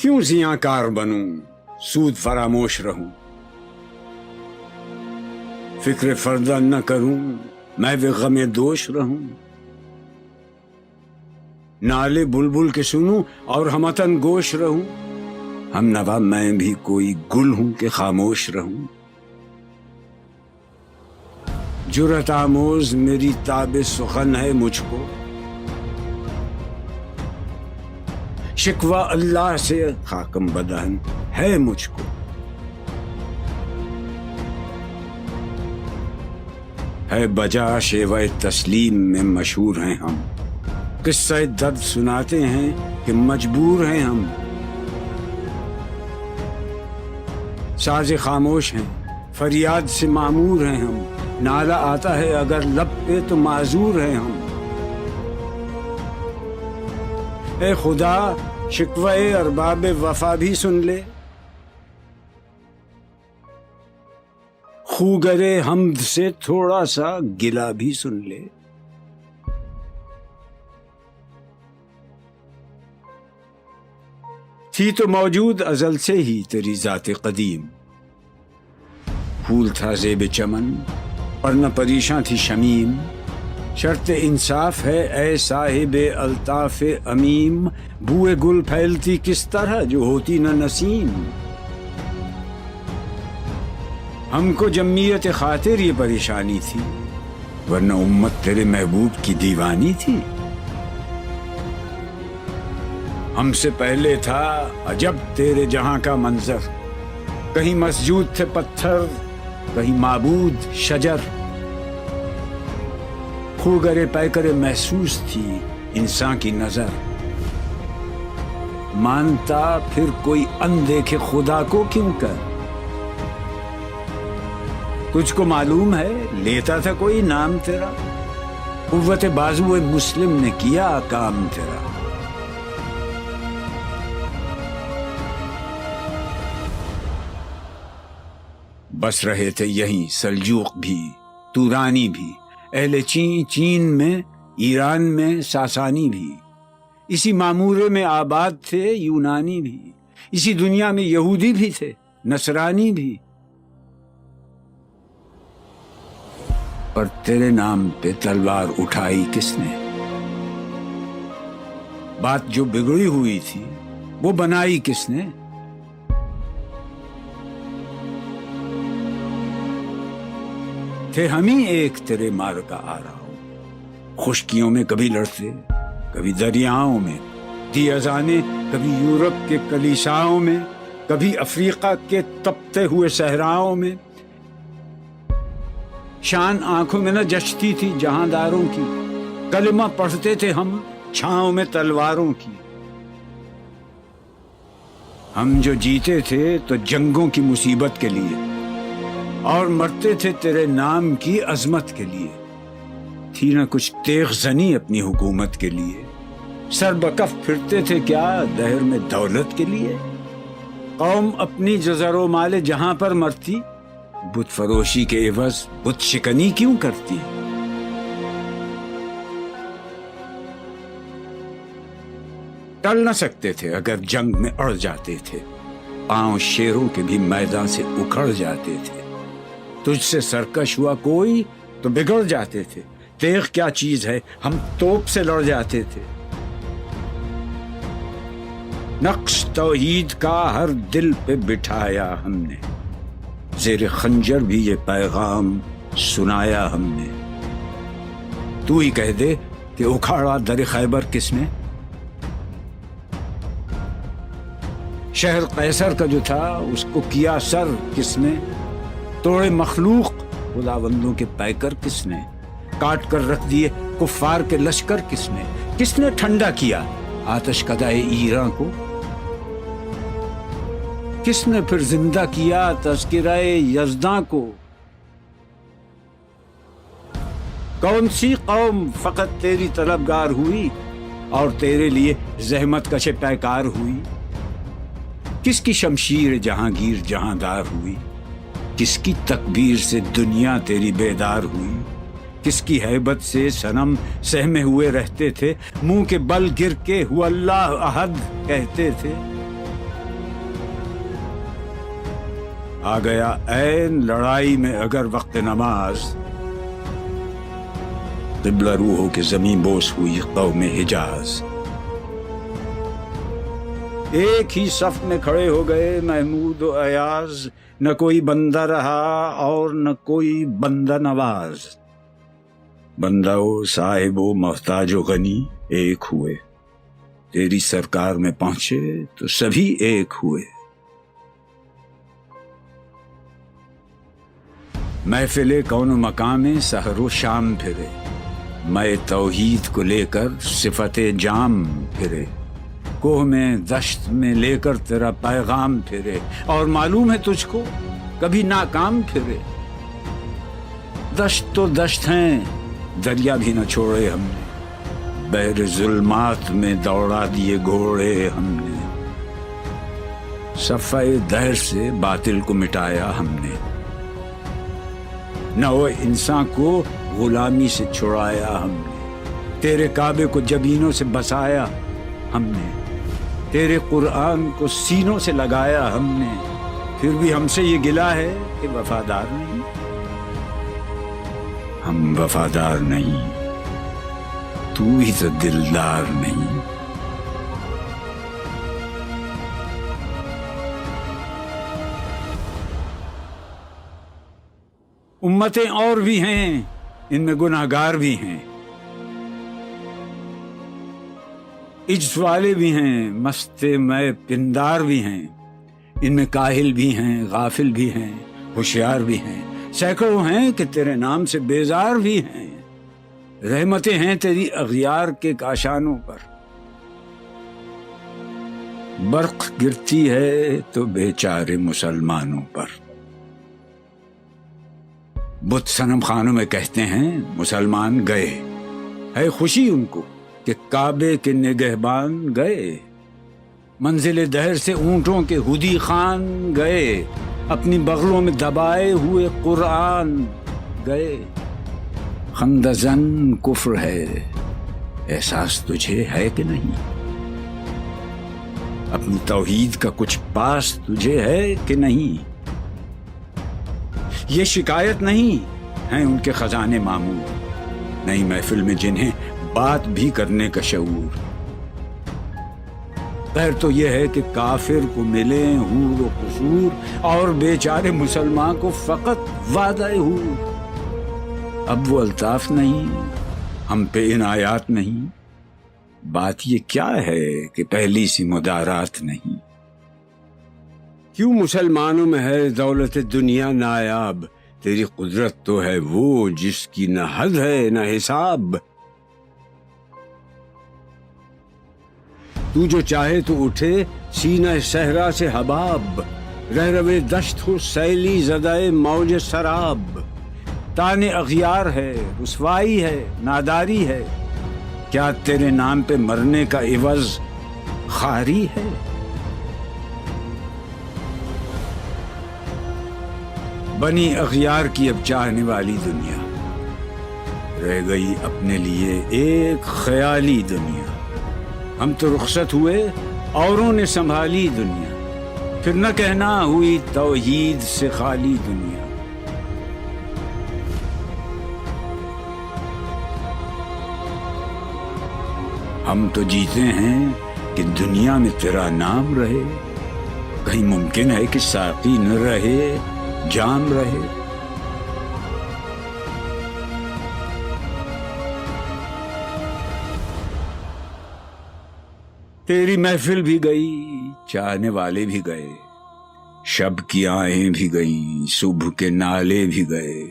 کیوں زیاں کار بنوں، سود فراموش رہوں، فکر فردہ نہ کروں، میں بھی غم دوش رہوں، نالے بلبل کے سنوں اور ہمتن گوش رہوں، ہم نوا میں بھی کوئی گل ہوں کہ خاموش رہوں، جرأت آموز میری تاب سخن ہے مجھ کو، شکوہ اللہ سے خاکم بدہن ہے مجھ کو، ہے بجا شیوہ تسلیم میں مشہور ہیں ہم، قصہ درد سناتے ہیں کہ مجبور ہیں ہم، ساز خاموش ہیں فریاد سے معمور ہیں ہم، نالہ آتا ہے اگر لب پہ تو معذور ہیں ہم، اے خدا شکوہ ارباب وفا بھی سن لے، خوگر حمد سے تھوڑا سا گلہ بھی سن لے، تھی تو موجود ازل سے ہی تیری ذات قدیم، پھول تھا زیب چمن اور نہ پریشاں تھی شمیم، شرط انصاف ہے اے صاحب الطاف امیم، بوئے گل پھیلتی کس طرح جو ہوتی نہ نسیم، ہم کو جمعیت خاطر یہ پریشانی تھی، ورنہ امت تیرے محبوب کی دیوانی تھی، ہم سے پہلے تھا عجب تیرے جہاں کا منظر، کہیں مسجود تھے پتھر کہیں معبود شجر، خوگر پیکر محسوس تھی انسان کی نظر، مانتا پھر کوئی اندیکھے خدا کو کیوں کر، تجھ کو معلوم ہے لیتا تھا کوئی نام تیرا، قوت بازو مسلم نے کیا کام تیرا، بس رہے تھے یہیں سلجوق بھی تورانی بھی، اہل چین میں ایران میں ساسانی بھی، اسی معمورے میں آباد تھے یونانی بھی، اسی دنیا میں یہودی بھی تھے نصرانی بھی، پر تیرے نام پہ تلوار اٹھائی کس نے، بات جو بگڑی ہوئی تھی وہ بنائی کس نے، تھے ہم ہی ایک تیرے مار کا آ رہا ہوں، خشکیوں میں کبھی لڑتے کبھی دریاؤں میں، دی اذانیں کبھی یورپ کے کلیساؤں میں، کبھی افریقہ کے تپتے ہوئے صحراؤں میں، شان آنکھوں میں نہ جچتی تھی جہانداروں کی، کلمہ پڑھتے تھے ہم چھاؤں میں تلواروں کی، ہم جو جیتے تھے تو جنگوں کی مصیبت کے لیے، اور مرتے تھے تیرے نام کی عظمت کے لیے، تھی نہ کچھ تیغ زنی اپنی حکومت کے لیے، سر بکف پھرتے تھے کیا دہر میں دولت کے لیے، قوم اپنی جزر و مال جہاں پر مرتی، بت فروشی کے عوض بت شکنی کیوں کرتی، ٹل نہ سکتے تھے اگر جنگ میں اڑ جاتے تھے، پاؤں شیروں کے بھی میدان سے اکھڑ جاتے تھے، تجھ سے سرکش ہوا کوئی تو بگڑ جاتے تھے، تیغ کیا چیز ہے ہم توپ سے لڑ جاتے تھے، نقش توحید کا ہر دل پہ بٹھایا ہم نے، زیر خنجر بھی یہ پیغام سنایا ہم نے، تو ہی کہہ دے کہ اکھاڑا در خیبر کس نے، شہر قیصر کا جو تھا اس کو کیا سر کس نے، توڑے مخلوق خداوندوں کے پیکر کس نے، کاٹ کر رکھ دیے کفار کے لشکر کس نے ٹھنڈا کیا آتش کدائے ایراں کو، کس نے پھر زندہ کیا تذکرہ یزداں کو، کون سی قوم فقط تیری طلبگار ہوئی اور تیرے لیے زحمت کش پیکار ہوئی، کس کی شمشیر جہانگیر جہاندار ہوئی، کس کی تکبیر سے دنیا تیری بیدار ہوئی، کس کی ہیبت سے صنم سہمے ہوئے رہتے تھے، منہ کے بل گر کے ہو اللہ احد کہتے تھے، آ گیا عین لڑائی میں اگر وقت نماز، قبلہ روح ہو کے زمین بوس ہوئی قوم حجاز۔ ایک ہی صف میں کھڑے ہو گئے محمود و ایاز، نہ کوئی بندہ رہا اور نہ کوئی بندہ نواز۔ بندہ و صاحب و محتاج و غنی ایک ہوئے، تیری سرکار میں پہنچے تو سبھی ایک ہوئے۔ محفل کون و مقام میں سحر و شام پھرے، میں توحید کو لے کر صفت جام پھرے، کوہ میں دشت میں لے کر تیرا پیغام پھرے، اور معلوم ہے تجھ کو کبھی ناکام پھرے۔ دشت تو دشت ہیں، دریا بھی نہ چھوڑے ہم نے، بحر ظلمات میں دوڑا دیے گھوڑے ہم نے، صفحہ دہر سے باطل کو مٹایا ہم نے، نو انسان کو غلامی سے چھڑایا ہم نے، تیرے کعبے کو جبینوں سے بسایا ہم نے، تیرے قرآن کو سینوں سے لگایا ہم نے، پھر بھی ہم سے یہ گلہ ہے کہ وفادار نہیں۔ ہم وفادار نہیں، تو ہی تو دلدار نہیں۔ امتیں اور بھی ہیں، ان میں گناہگار بھی ہیں، عجز والے بھی ہیں، مست میں پندار بھی ہیں، ان میں کاہل بھی ہیں، غافل بھی ہیں، ہوشیار بھی ہیں، سینکڑوں ہیں کہ تیرے نام سے بیزار بھی ہیں۔ رحمتیں ہیں تیری اغیار کے کاشانوں پر، برق گرتی ہے تو بیچارے مسلمانوں پر۔ بت صنم خانوں میں کہتے ہیں مسلمان گئے، ہے خوشی ان کو کہ کعبے کے نگہبان گئے، منزل دہر سے اونٹوں کے ہدی خان گئے، اپنی بغلوں میں دبائے ہوئے قرآن گئے۔ خندزن کفر ہے، احساس تجھے ہے کہ نہیں؟ اپنی توحید کا کچھ پاس تجھے ہے کہ نہیں؟ یہ شکایت نہیں ہیں ان کے خزانے معمور، نئی محفل میں جنہیں بات بھی کرنے کا شعور۔ خیر تو یہ ہے کہ کافر کو ملے حور و قصور، اور بیچارے مسلمان کو فقط وعدہ حور۔ اب وہ الطاف نہیں، ہم پہ عنایات نہیں، بات یہ کیا ہے کہ پہلی سی مدارات نہیں۔ کیوں مسلمانوں میں ہے دولت دنیا نایاب، تیری قدرت تو ہے وہ جس کی نہ حد ہے نہ حساب۔ تو جو چاہے تو اٹھے سینہ صحرا سے حباب، رہ روے دشت ہو سیلی زدہ موج سراب۔ تانے اغیار ہے، رسوائی ہے، ناداری ہے، کیا تیرے نام پہ مرنے کا عوض خاری ہے؟ بنی اغیار کی اب چاہنے والی دنیا، رہ گئی اپنے لیے ایک خیالی دنیا۔ ہم تو رخصت ہوئے، اوروں نے سنبھالی دنیا، پھر نہ کہنا ہوئی توحید سے خالی دنیا۔ ہم تو جیتے ہیں کہ دنیا میں تیرا نام رہے، کہیں ممکن ہے کہ ساقی نہ رہے جام رہے۔ تیری محفل بھی گئی، چاہنے والے بھی گئے، شب کی آہیں بھی گئیں، صبح کے نالے بھی گئے،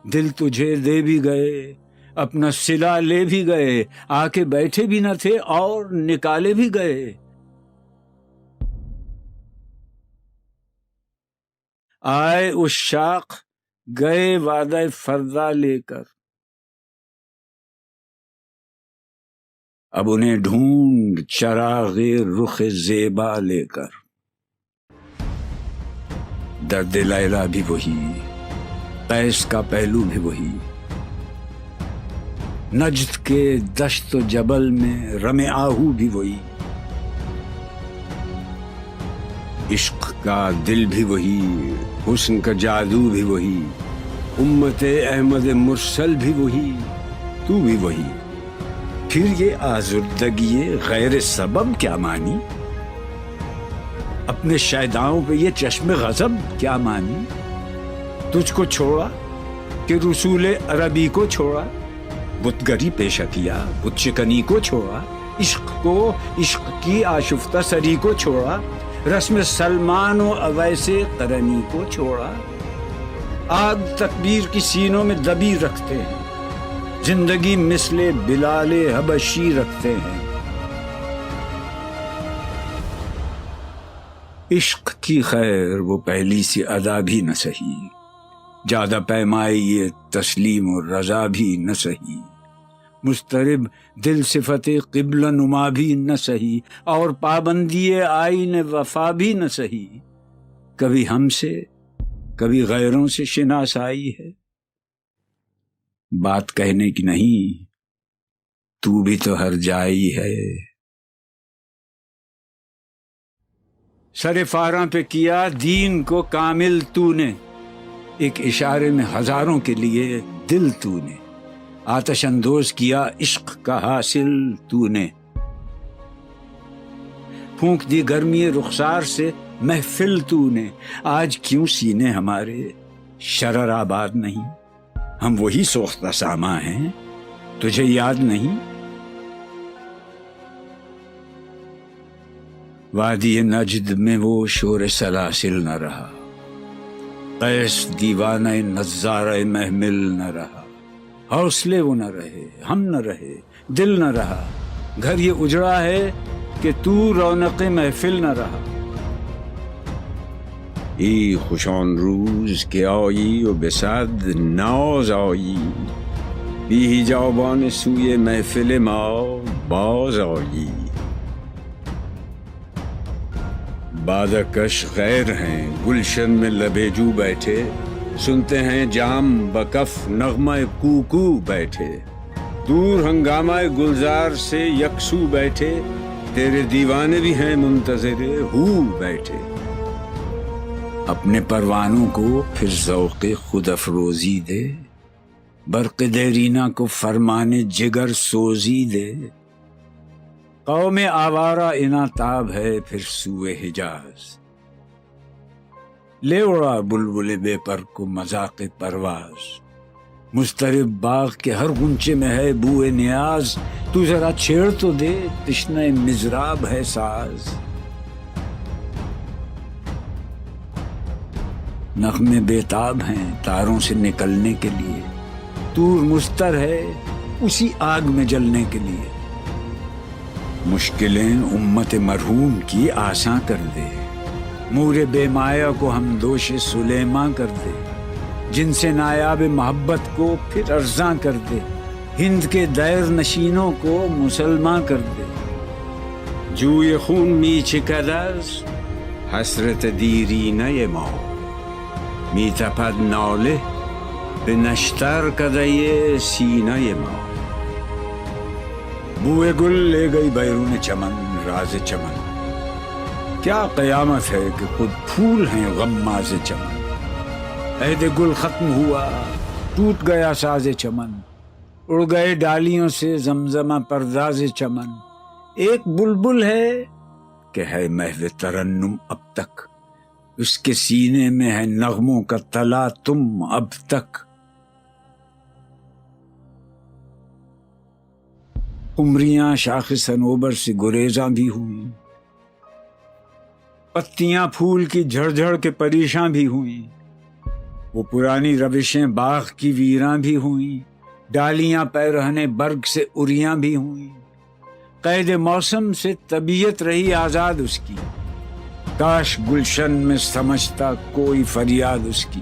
دل تجھے دے بھی گئے، اپنا صلہ لے بھی گئے، آ کے بیٹھے بھی نہ تھے اور نکالے بھی گئے۔ آئے عشاق گئے وعدہ فردا لے کر، اب انہیں ڈھونڈ چراغ رخ زیبا لے کر۔ درد لیلا بھی وہی، قیس کا پہلو بھی وہی، نجد کے دشت و جبل میں رم آہو بھی وہی۔ عشق کا دل بھی وہی، حسن کا جادو بھی وہی، امت احمد مرسل بھی وہی، تو بھی وہی، پھر یہ آزردگی غیر سبب کیا مانی؟ اپنے شیداؤں پہ یہ چشم غضب کیا مانی؟ تجھ کو چھوڑا کہ رسول عربی کو چھوڑا، بتگری پیشہ کیا، بت شکنی کو چھوڑا، عشق کو، عشق کی آشفتہ سری کو چھوڑا، رسم سلمان و اویس قرنی کو چھوڑا۔ آگ تکبیر کی سینوں میں دبی رکھتے ہیں، زندگی مثل بلال حبشی رکھتے ہیں۔ عشق کی خیر وہ پہلی سی ادا بھی نہ سہی، زیادہ پیمائی یہ تسلیم و رضا بھی نہ سہی، مضطرب دل صفت قبل نما بھی نہ سہی، اور پابندی آئین وفا بھی نہ سہی۔ کبھی ہم سے، کبھی غیروں سے شناسائی ہے، بات کہنے کی نہیں، تو بھی تو ہر جائی ہے۔ سر فاراں پہ کیا دین کو کامل تو نے، ایک اشارے میں ہزاروں کے لیے دل تو نے، آتش اندوز کیا عشق کا حاصل تو نے، پھونک دی گرمی رخسار سے محفل تو نے۔ آج کیوں سینے ہمارے شرر آباد نہیں؟ ہم وہی سوختہ ساما ہیں، تجھے یاد نہیں؟ وادی نجد میں وہ شور سلاسل نہ رہا، قیس دیوانہ نظارہ محمل نہ رہا، حوصلے وہ نہ رہے، ہم نہ رہے، دل نہ رہا، گھر یہ اجڑا ہے کہ تو رونق محفل نہ رہا۔ ای خوشان روز کے آئی و بصد ناز آئی، بی جوابان سوی محفل ما باز آئی۔ بادکش غیر ہیں گلشن میں لبیجو بیٹھے، سنتے ہیں جام بکف نغمہ کوکو بیٹھے، دور ہنگامہ گلزار سے یکسو بیٹھے، تیرے دیوانے بھی ہیں منتظر ہو بیٹھے۔ اپنے پروانوں کو پھر ذوق خود افروزی دے، برق دیرینہ کو فرمانے جگر سوزی دے۔ قوم آوارہ اناتاب ہے پھر سوئے حجاز، لے اڑا بلبل بے پر کو مذاق پرواز، مضطرب باغ کے ہر غنچے میں ہے بوئے نیاز، تو ذرا چھیڑ تو دے تشنہ مضراب ہے ساز۔ نغمے بیتاب ہیں تاروں سے نکلنے کے لیے، طور مستر ہے اسی آگ میں جلنے کے لیے۔ مشکلیں امت مرحوم کی آساں کر دے، مور بے مایا کو ہم دوش سلیماں کر دے، جن سے نایاب محبت کو پھر ارزاں کر دے، ہند کے دیر نشینوں کو مسلماں کر دے۔ جوی خون می چکدز حسرت دیرینه ما، می تپد ناله به نشتر کده سینه ما۔ بوئے گل لے گئی بیرون چمن راز چمن، کیا قیامت ہے کہ خود پھول ہیں غماز چمن۔ عہد گل ختم ہوا ٹوٹ گیا ساز چمن، اڑ گئے ڈالیوں سے زمزمہ پرداز چمن۔ ایک بلبل ہے کہ ہے محو ترنم اب تک، اس کے سینے میں ہے نغموں کا تلا تم اب تک۔ عمریاں شاخ صنوبر سے گریزاں بھی ہوئیں، پتیاں پھول کی جھڑ جھڑ کے پریشاں بھی ہوئیں، وہ پرانی روشیں باغ کی ویراں بھی ہوئیں، ڈالیاں پیرہنے برگ سے اریاں بھی ہوئیں۔ قید موسم سے طبیعت رہی آزاد اس کی، کاش گلشن میں سمجھتا کوئی فریاد اس کی۔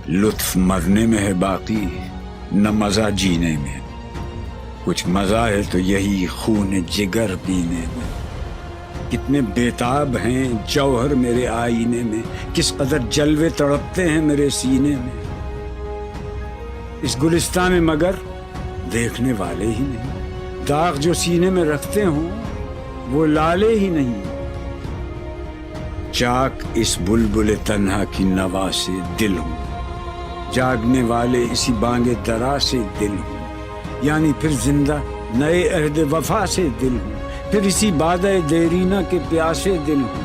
لطف مرنے میں ہے باقی نہ مزہ جینے میں، کچھ مزہ ہے تو یہی خون جگر پینے میں۔ کتنے بیتاب ہیں جوہر میرے آئینے میں، کس قدر جلوے تڑپتے ہیں میرے سینے میں۔ اس گلستان میں مگر دیکھنے والے ہی نہیں، داغ جو سینے میں رکھتے ہوں وہ لالے ہی نہیں، چاک اس بلبل تنہا کی نوا سے دل ہوں، جاگنے والے اسی بانگ درا سے دل ہوں، یعنی پھر زندہ نئے عہد وفا سے دل ہوں، پھر اسی بادہ دیرینہ کے پیاسے دل ہوں۔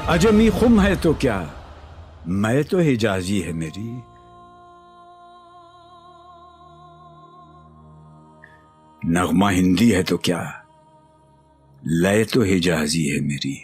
عجمی خم ہے تو کیا، میں تو حجازی ہے میری، نغمہ ہندی ہے تو کیا، لے تو حجازی ہے میری۔